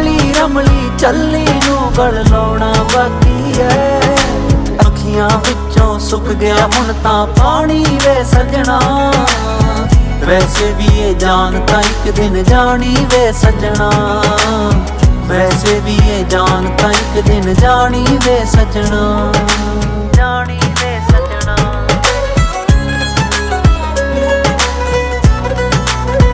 ਰਮਲੀ ਰਮਲੀ ਚੱਲੀ ਨੂੰ ਗਲ ਲਾਉਣਾ ਬਾਕੀ ਐ। ਅੱਖੀਆਂ ਵਿੱਚੋਂ ਸੁੱਕ ਗਿਆ ਹੁਣ ਤਾਂ ਪਾਣੀ ਵੇ ਸਜਣਾ। ਵੈਸੇ ਵੀ ਇਹ ਜਾਨ ਤਾਂ ਇੱਕ ਦਿਨ ਜਾਣੀ ਵੇ ਸਜਣਾ। ਵੈਸੇ ਵੀ ਇਹ ਜਾਨ ਤਾਂ ਇੱਕ ਦਿਨ ਜਾਣੀ ਵੇ ਸਜਣਾ।